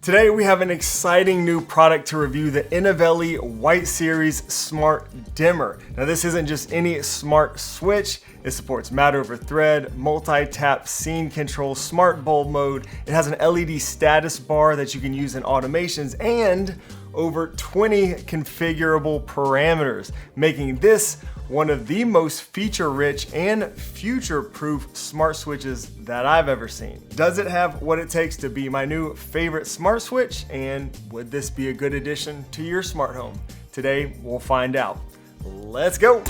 Today we have an exciting new product to review, the Inovelli White Series Smart Dimmer. Now this isn't just any smart switch. It supports matte over thread, multi-tap scene control, smart bulb mode. It has an LED status bar that you can use in automations and over 20 configurable parameters, making this one of the most feature-rich and future-proof smart switches that I've ever seen. Does it have what it takes to be my new favorite smart switch? And would this be a good addition to your smart home? Today, we'll find out. Let's go.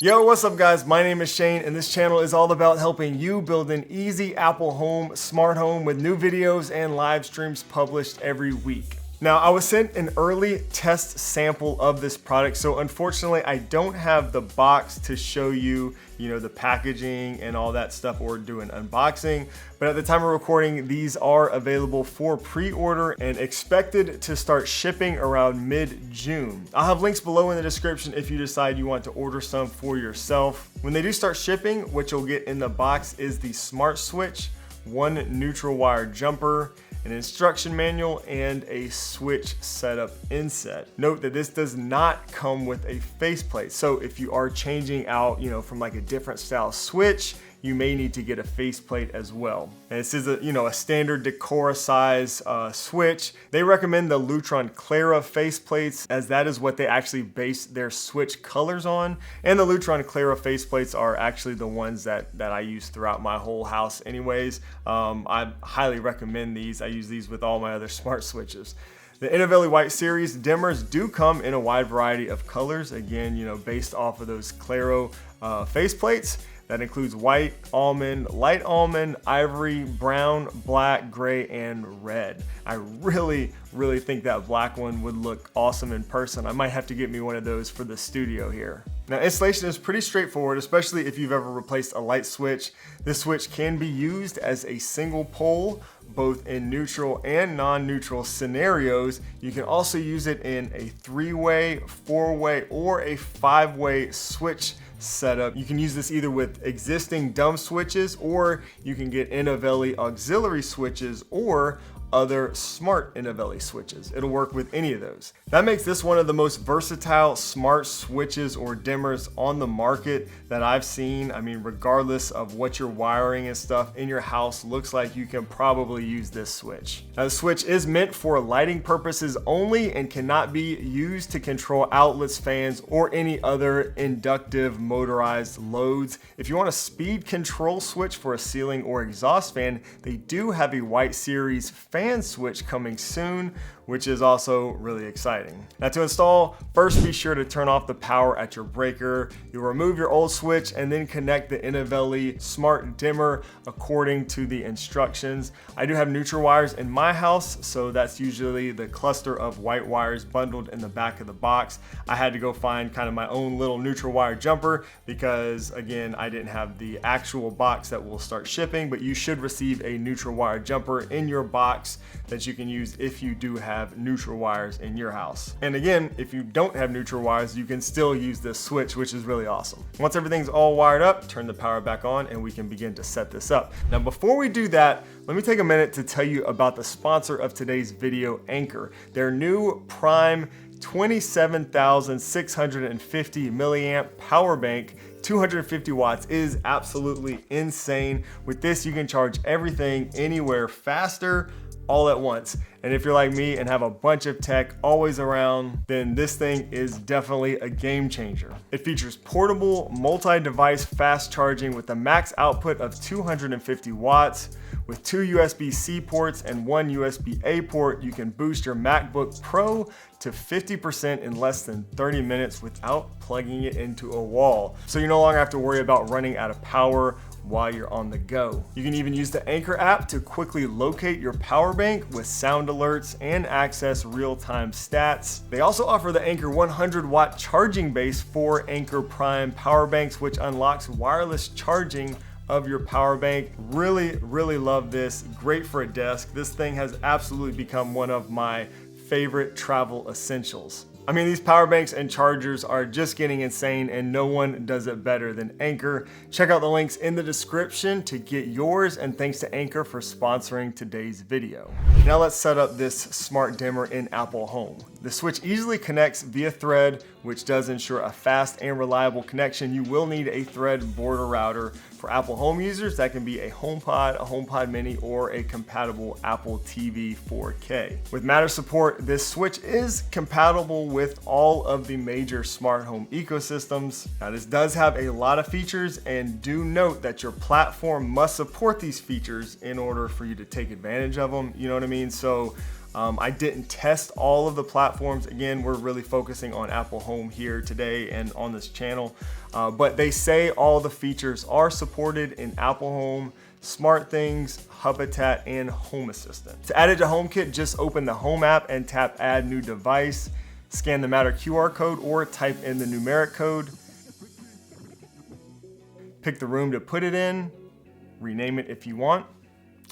Yo, what's up guys? My name is Shane and this channel is all about helping you build an easy Apple home, smart home with new videos and live streams published every week. Now, I was sent an early test sample of this product, so unfortunately I don't have the box to show you, the packaging and all that stuff or do an unboxing. But at the time of recording, these are available for pre-order and expected to start shipping around mid-June. I'll have links below in the description if you decide you want to order some for yourself. When they do start shipping, what you'll get in the box is the smart switch, one neutral wire jumper, an instruction manual, and a switch setup inset. Note that this does not come with a faceplate. So if you are changing out, from like a different style switch, you may need to get a faceplate as well. And this is a standard Decora size switch. They recommend the Lutron Clara faceplates as that is what they actually base their switch colors on. And the Lutron Clara faceplates are actually the ones that I use throughout my whole house anyways. I highly recommend these. I use these with all my other smart switches. The Inovelli White Series dimmers do come in a wide variety of colors, again, based off of those Claro faceplates. That includes white, almond, light almond, ivory, brown, black, gray, and red. I really think that black one would look awesome in person. I might have to get me one of those for the studio here. Now, installation is pretty straightforward, especially if you've ever replaced a light switch. This switch can be used as a single pole, both in neutral and non-neutral scenarios. You can also use it in a 3-way, 4-way, or a 5-way switch setup. You can use this either with existing dumb switches, or you can get Inovelli auxiliary switches or other smart Inovelli switches. It'll work with any of those. That makes this one of the most versatile smart switches or dimmers on the market that I've seen. I mean, regardless of what your wiring and stuff in your house looks like, you can probably use this switch. Now, the switch is meant for lighting purposes only and cannot be used to control outlets, fans, or any other inductive motorized loads. If you want a speed control switch for a ceiling or exhaust fan, they do have a White Series fan switch coming soon, which is also really exciting. Now, to install, first be sure to turn off the power at your breaker. You'll remove your old switch and then connect the Inovelli Smart Dimmer according to the instructions. I do have neutral wires in my house, so that's usually the cluster of white wires bundled in the back of the box. I had to go find kind of my own little neutral wire jumper because, again, I didn't have the actual box that will start shipping, but you should receive a neutral wire jumper in your box that you can use if you do have neutral wires in your house. And again, if you don't have neutral wires, you can still use this switch, which is really awesome. Once everything's all wired up, turn the power back on and we can begin to set this up. Now, before we do that, let me take a minute to tell you about the sponsor of today's video, Anker. Their new Prime 27,650 milliamp power bank, 250 watts, is absolutely insane. With this, you can charge everything anywhere faster, all at once. And if you're like me and have a bunch of tech always around, then this thing is definitely a game changer. It features portable, multi-device fast charging with a max output of 250 watts. With 2 USB-C ports and 1 USB-A port, you can boost your MacBook Pro to 50% in less than 30 minutes without plugging it into a wall. So you no longer have to worry about running out of power while you're on the go. You can even use the Anker app to quickly locate your power bank with sound alerts and access real-time stats. They also offer the Anker 100-watt charging base for Anker Prime power banks, which unlocks wireless charging of your power bank. Really love this. Great for a desk. This thing has absolutely become one of my favorite travel essentials. I mean, these power banks and chargers are just getting insane, and no one does it better than Anker. Check out the links in the description to get yours, and thanks to Anker for sponsoring today's video. Now let's set up this smart dimmer in Apple Home. The switch easily connects via Thread, which does ensure a fast and reliable connection. You will need a Thread border router. For Apple Home users, that can be a HomePod, a HomePod Mini, or a compatible Apple TV 4K. With Matter support, this switch is compatible with all of the major smart home ecosystems. Now, this does have a lot of features, and do note that your platform must support these features in order for you to take advantage of them. You know what I mean? So I didn't test all of the platforms. Again, we're really focusing on Apple Home here today and on this channel, but they say all the features are supported in Apple Home, SmartThings, Habitat, and Home Assistant. To add it to HomeKit, just open the Home app and tap Add New Device, scan the Matter QR code or type in the numeric code, pick the room to put it in, rename it if you want,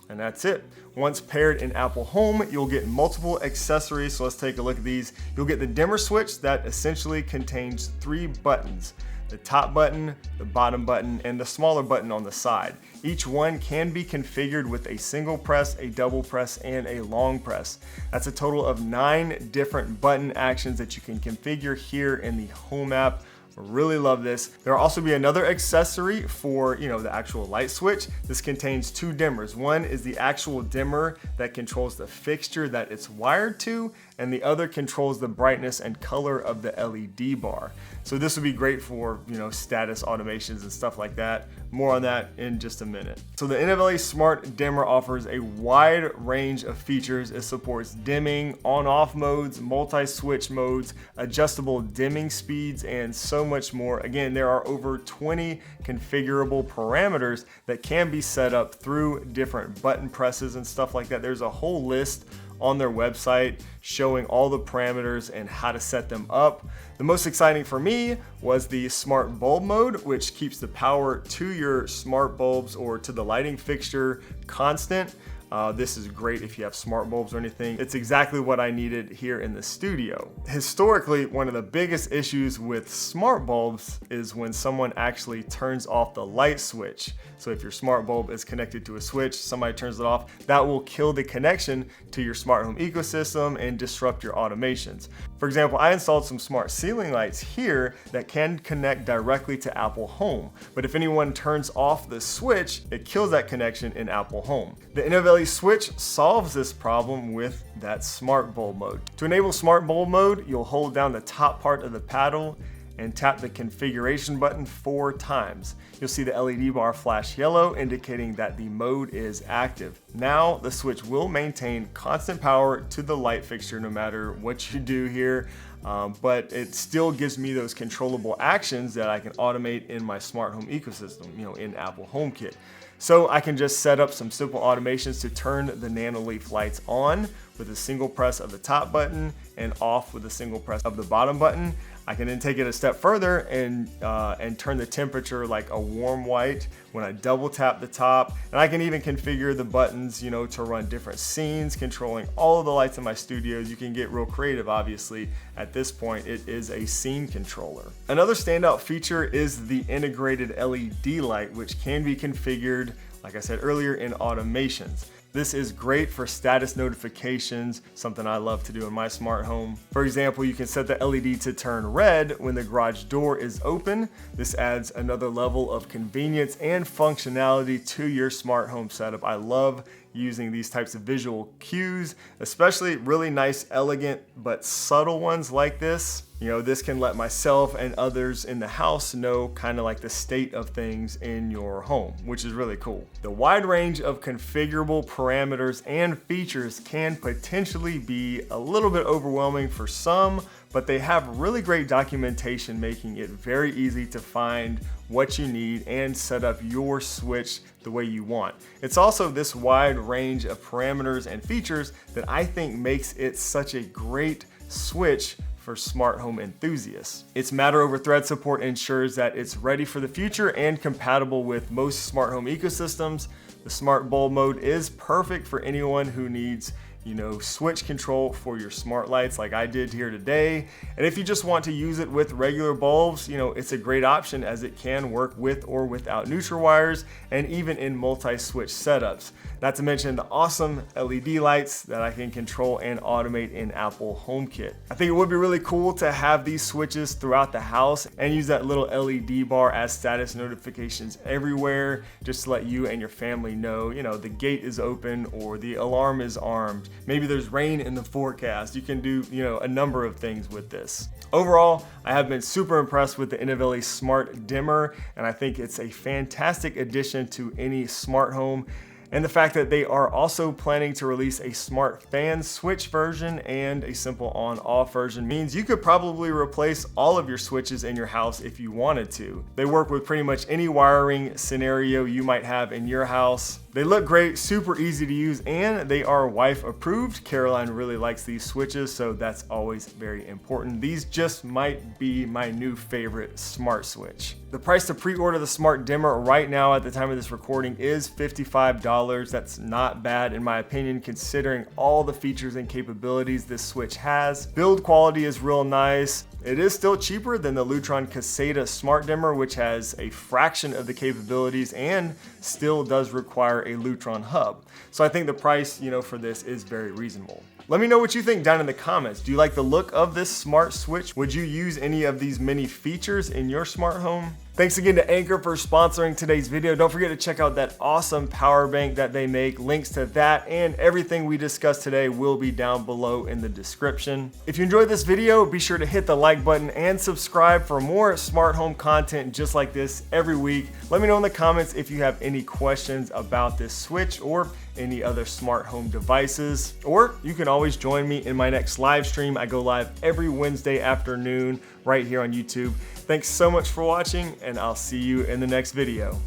and that's it. Once paired in Apple Home, you'll get multiple accessories. So let's take a look at these. You'll get the dimmer switch that essentially contains 3 buttons: the top button, the bottom button, and the smaller button on the side. Each one can be configured with a single press, a double press, and a long press. That's a total of 9 different button actions that you can configure here in the Home app. Really love this. There'll also be another accessory for, the actual light switch. This contains 2 dimmers. One is the actual dimmer that controls the fixture that it's wired to, and the other controls the brightness and color of the LED bar. So this would be great for, status automations and stuff like that. More on that in just a minute. So the Inovelli Smart Dimmer offers a wide range of features. It supports dimming, on-off modes, multi-switch modes, adjustable dimming speeds, and so much more. Again, there are over 20 configurable parameters that can be set up through different button presses and stuff like that. There's a whole list on their website showing all the parameters and how to set them up. The most exciting for me was the smart bulb mode, which keeps the power to your smart bulbs or to the lighting fixture constant. This is great if you have smart bulbs or anything. It's exactly what I needed here in the studio. Historically, one of the biggest issues with smart bulbs is when someone actually turns off the light switch. So if your smart bulb is connected to a switch, somebody turns it off, that will kill the connection to your smart home ecosystem and disrupt your automations. For example, I installed some smart ceiling lights here that can connect directly to Apple Home. But if anyone turns off the switch, it kills that connection in Apple Home. The Inovelli switch solves this problem with that smart bulb mode. To enable smart bulb mode, you'll hold down the top part of the paddle and tap the configuration button 4 times. You'll see the LED bar flash yellow, indicating that the mode is active. Now the switch will maintain constant power to the light fixture no matter what you do here, but it still gives me those controllable actions that I can automate in my smart home ecosystem, in Apple HomeKit. So I can just set up some simple automations to turn the Nanoleaf lights on with a single press of the top button and off with a single press of the bottom button. I can then take it a step further and turn the temperature like a warm white when I double tap the top. And I can even configure the buttons, to run different scenes, controlling all of the lights in my studios. You can get real creative, obviously. At this point, it is a scene controller. Another standout feature is the integrated LED light, which can be configured, like I said earlier, in automations. This is great for status notifications, something I love to do in my smart home. For example, you can set the LED to turn red when the garage door is open. This adds another level of convenience and functionality to your smart home setup. I love using these types of visual cues, especially really nice, elegant, but subtle ones like this. This can let myself and others in the house know kind of like the state of things in your home, which is really cool. The wide range of configurable parameters and features can potentially be a little bit overwhelming for some, but they have really great documentation, making it very easy to find what you need and set up your switch the way you want. It's also this wide range of parameters and features that I think makes it such a great switch for smart home enthusiasts. Its Matter over Thread support ensures that it's ready for the future and compatible with most smart home ecosystems. The smart bulb mode is perfect for anyone who needs switch control for your smart lights like I did here today. And if you just want to use it with regular bulbs, it's a great option as it can work with or without neutral wires and even in multi-switch setups. Not to mention the awesome LED lights that I can control and automate in Apple HomeKit. I think it would be really cool to have these switches throughout the house and use that little LED bar as status notifications everywhere, just to let you and your family know, the gate is open or the alarm is armed. Maybe there's rain in the forecast. You can do, a number of things with this. Overall, I have been super impressed with the Inovelli Smart Dimmer, and I think it's a fantastic addition to any smart home. And the fact that they are also planning to release a smart fan switch version and a simple on-off version means you could probably replace all of your switches in your house if you wanted to. They work with pretty much any wiring scenario you might have in your house. They look great, super easy to use, and they are wife approved. Caroline really likes these switches, so that's always very important. These just might be my new favorite smart switch. The price to pre-order the Smart Dimmer right now at the time of this recording is $55. That's not bad in my opinion, considering all the features and capabilities this switch has. Build quality is real nice. It is still cheaper than the Lutron Caseta Smart Dimmer, which has a fraction of the capabilities and still does require a Lutron hub. So I think the price, for this is very reasonable. Let me know what you think down in the comments. Do you like the look of this smart switch? Would you use any of these many features in your smart home? Thanks again to Anker for sponsoring today's video. Don't forget to check out that awesome power bank that they make. Links to that and everything we discussed today will be down below in the description. If you enjoyed this video, be sure to hit the like button and subscribe for more smart home content just like this every week. Let me know in the comments if you have any questions about this switch or any other smart home devices, or you can always join me in my next live stream. I go live every Wednesday afternoon right here on YouTube. Thanks so much for watching, and I'll see you in the next video.